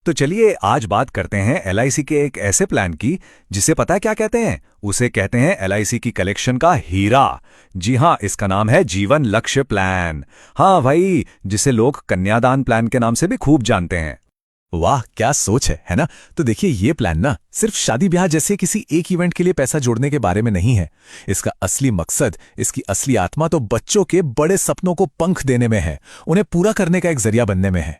तो चलिए आज बात करते हैं एलआईसी के एक ऐसे प्लान की जिसे पता है क्या कहते हैं। उसे कहते हैं एलआईसी की कलेक्शन का हीरा। जी हाँ, इसका नाम है जीवन लक्ष्य प्लान। हाँ भाई, जिसे लोग कन्यादान प्लान के नाम से भी खूब जानते हैं। वाह, क्या सोच है ना। तो देखिए, ये प्लान ना सिर्फ शादी ब्याह जैसे किसी एक इवेंट के लिए पैसा जोड़ने के बारे में नहीं है। इसका असली मकसद, इसकी असली आत्मा तो बच्चों के बड़े सपनों को पंख देने में है, उन्हें पूरा करने का एक जरिया बनने में है।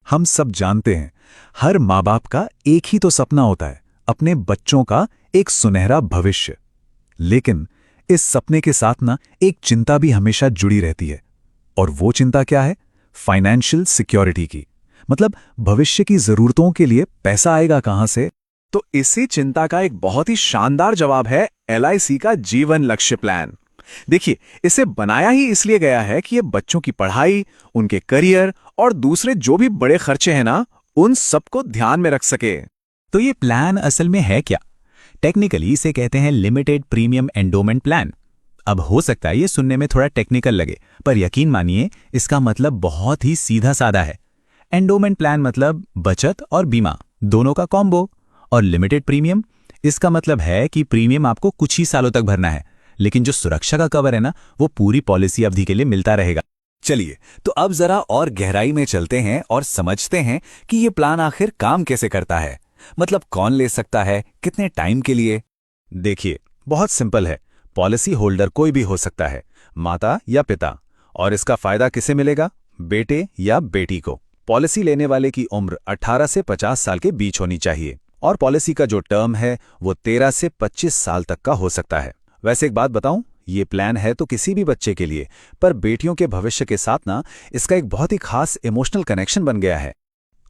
हम सब जानते हैं, हर माँ बाप का एक ही तो सपना होता है, अपने बच्चों का एक सुनहरा भविष्य। लेकिन इस सपने के साथ ना एक चिंता भी हमेशा जुड़ी रहती है। और वो चिंता क्या है? फाइनेंशियल सिक्योरिटी की। मतलब भविष्य की जरूरतों के लिए पैसा आएगा कहां से? तो इसी चिंता का एक बहुत ही शानदार जवाब है एलआईसी का जीवन लक्ष्य प्लान। देखिए, इसे बनाया ही इसलिए गया है कि ये बच्चों की पढ़ाई, उनके करियर और दूसरे जो भी बड़े खर्चे हैं ना, उन सबको ध्यान में रख सके। तो ये प्लान असल में है क्या? टेक्निकली इसे कहते हैं लिमिटेड प्रीमियम एंडोमेंट प्लान। अब हो सकता है ये सुनने में थोड़ा टेक्निकल लगे, पर यकीन मानिए इसका मतलब बहुत ही सीधा साधा है। एंडोमेंट प्लान मतलब बचत और बीमा दोनों का कॉम्बो। और लिमिटेड प्रीमियम, इसका मतलब है कि प्रीमियम आपको कुछ ही सालों तक भरना है, लेकिन जो सुरक्षा का कवर है ना, वो पूरी पॉलिसी अवधि के लिए मिलता रहेगा। चलिए, तो अब जरा और गहराई में चलते हैं और समझते हैं कि ये प्लान आखिर काम कैसे करता है। मतलब कौन ले सकता है, कितने टाइम के लिए। देखिए, बहुत सिंपल है। पॉलिसी होल्डर कोई भी हो सकता है, माता या पिता। और इसका फायदा किसे मिलेगा? बेटे या बेटी को। पॉलिसी लेने वाले की उम्र 18 से 50 साल के बीच होनी चाहिए और पॉलिसी का जो टर्म है वो 13 से 25 साल तक का हो सकता है। वैसे एक बात बताऊं, ये प्लान है तो किसी भी बच्चे के लिए, पर बेटियों के भविष्य के साथ ना इसका एक बहुत ही खास इमोशनल कनेक्शन बन गया है।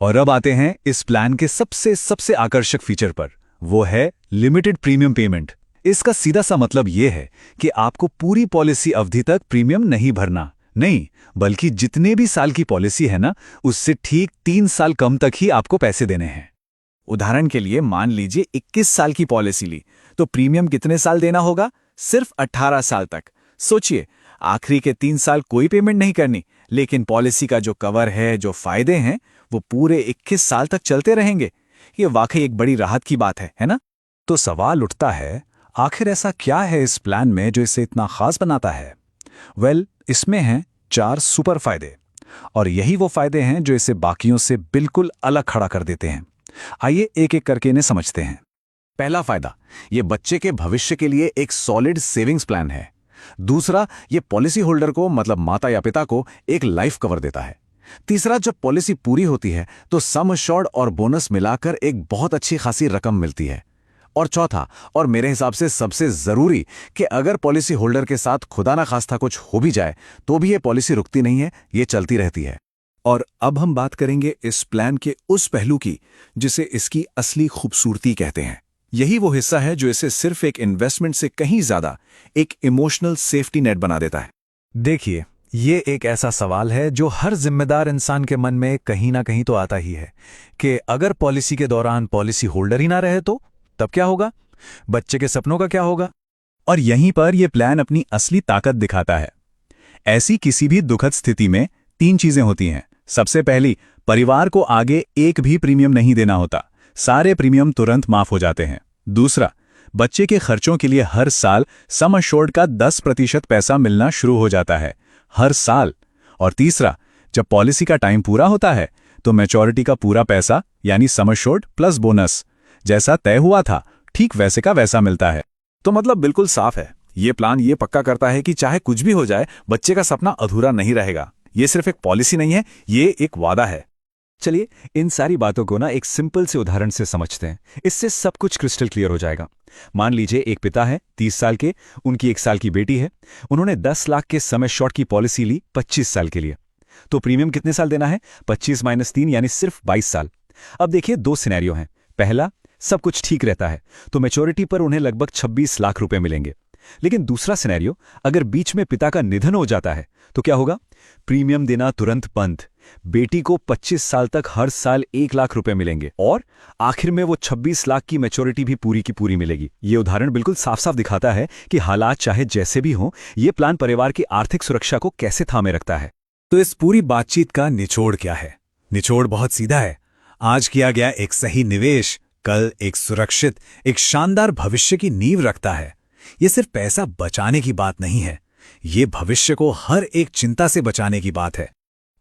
और अब आते हैं इस प्लान के सबसे आकर्षक फीचर पर। वो है लिमिटेड प्रीमियम पेमेंट। इसका सीधा सा मतलब ये है कि आपको पूरी पॉलिसी अवधि तक प्रीमियम नहीं भरना, नहीं, बल्कि जितने भी साल की पॉलिसी है ना, उससे ठीक 3 साल कम तक ही आपको पैसे देने हैं। उदाहरण के लिए मान लीजिए 21 साल की पॉलिसी ली, तो प्रीमियम कितने साल देना होगा? सिर्फ 18 साल तक। सोचिए, आखिरी के 3 साल कोई पेमेंट नहीं करनी, लेकिन पॉलिसी का जो कवर है, जो फायदे हैं, वो पूरे 21 साल तक चलते रहेंगे। ये वाकई एक बड़ी राहत की बात है ना? तो सवाल उठता है, आखिर ऐसा क्या है इस प्लान में जो इसे इतना खास बनाता है? इसमें हैं 4 सुपर फायदे, और यही वो फायदे हैं जो इसे बाकियों से बिल्कुल अलग खड़ा कर देते हैं। आइए एक एक करके इन्हें समझते हैं। पहला फायदा, ये बच्चे के भविष्य के लिए एक सॉलिड सेविंग्स प्लान है। दूसरा, ये पॉलिसी होल्डर को, मतलब माता या पिता को, एक लाइफ कवर देता है। तीसरा, जब पॉलिसी पूरी होती है तो सम एश्योर्ड और बोनस मिलाकर एक बहुत अच्छी खासी रकम मिलती है। और चौथा, और मेरे हिसाब से सबसे जरूरी, कि अगर पॉलिसी होल्डर के साथ खुदा ना खास्ता कुछ हो भी जाए तो भी ये पॉलिसी रुकती नहीं है, ये चलती रहती है। और अब हम बात करेंगे इस प्लान के उस पहलू की जिसे इसकी असली खूबसूरती कहते हैं। यही वो हिस्सा है जो इसे सिर्फ एक इन्वेस्टमेंट से कहीं ज्यादा एक इमोशनल सेफ्टी नेट बना देता है। देखिए, ये एक ऐसा सवाल है जो हर जिम्मेदार इंसान के मन में कहीं ना कहीं तो आता ही है कि अगर पॉलिसी के दौरान पॉलिसी होल्डर ही ना रहे तो तब क्या होगा? बच्चे के सपनों का क्या होगा? और यहीं पर यह प्लान अपनी असली ताकत दिखाता है। ऐसी किसी भी दुखद स्थिति में 3 चीजें होती हैं। सबसे पहली, परिवार को आगे एक भी प्रीमियम नहीं देना होता, सारे प्रीमियम तुरंत माफ हो जाते हैं। दूसरा, बच्चे के खर्चों के लिए हर साल सम एश्योर्ड का 10% पैसा मिलना शुरू हो जाता है, हर साल। और तीसरा, जब पॉलिसी का टाइम पूरा होता है तो मैच्योरिटी का पूरा पैसा, यानी सम एश्योर्ड प्लस बोनस, जैसा तय हुआ था ठीक वैसे का वैसा मिलता है। तो मतलब बिल्कुल साफ है, ये प्लान ये पक्का करता है कि चाहे कुछ भी हो जाए, बच्चे का सपना अधूरा नहीं रहेगा। ये सिर्फ एक पॉलिसी नहीं है, ये एक वादा है। चलिए, इन सारी बातों को ना एक सिंपल से उदाहरण से समझते हैं। इससे सब कुछ क्रिस्टल क्लियर हो जाएगा। मान लीजिए एक पिता है 30 साल के, उनकी 1 साल की बेटी है। उन्होंने 10 लाख के सम एश्योर्ड की पॉलिसी ली 25 साल के लिए। तो प्रीमियम कितने साल देना है? 25 - 3 यानी सिर्फ 22 साल। अब देखिए, 2 सिनेरियो हैं। पहला, सब कुछ ठीक रहता है तो मैच्योरिटी पर उन्हें लगभग 26 लाख रुपए मिलेंगे। लेकिन दूसरा सिनेरियो, अगर बीच में पिता का निधन हो जाता है तो क्या होगा? प्रीमियम देना तुरंत बंद। बेटी को 25 साल तक हर साल 1 लाख रुपए मिलेंगे और आखिर में वो 26 लाख की मैच्योरिटी भी पूरी की पूरी मिलेगी। ये उदाहरण बिल्कुल साफ साफ दिखाता है कि हालात चाहे जैसे भी हों, ये प्लान परिवार की आर्थिक सुरक्षा को कैसे थामे रखता है। तो इस पूरी बातचीत का निचोड़ क्या है? निचोड़ बहुत सीधा है। आज किया गया एक सही निवेश कल एक सुरक्षित, एक शानदार भविष्य की नींव रखता है। ये सिर्फ पैसा बचाने की बात नहीं है, ये भविष्य को हर एक चिंता से बचाने की बात है।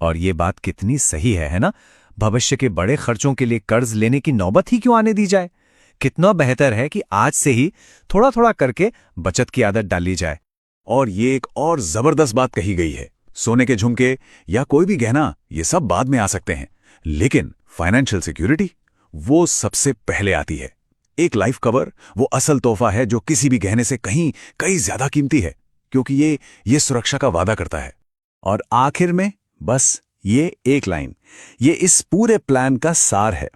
और ये बात कितनी सही है ना? भविष्य के बड़े खर्चों के लिए कर्ज लेने की नौबत ही क्यों आने दी जाए? कितना बेहतर है कि आज से ही थोड़ा थोड़ा करके बचत की आदत डाली जाए। और ये एक और जबरदस्त बात कही गई है, सोने के झुमके या कोई भी गहना ये सब बाद में आ सकते हैं, लेकिन फाइनेंशियल सिक्योरिटी वो सबसे पहले आती है। एक लाइफ कवर वो असल तोहफा है जो किसी भी गहने से कई ज्यादा कीमती है, क्योंकि ये सुरक्षा का वादा करता है। और आखिर में बस ये एक लाइन, ये इस पूरे प्लान का सार है।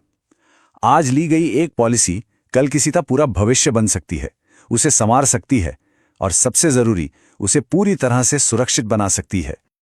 आज ली गई एक पॉलिसी कल किसी का पूरा भविष्य बन सकती है, उसे संवार सकती है और सबसे जरूरी उसे पूरी तरह से सुरक्षित बना सकती है।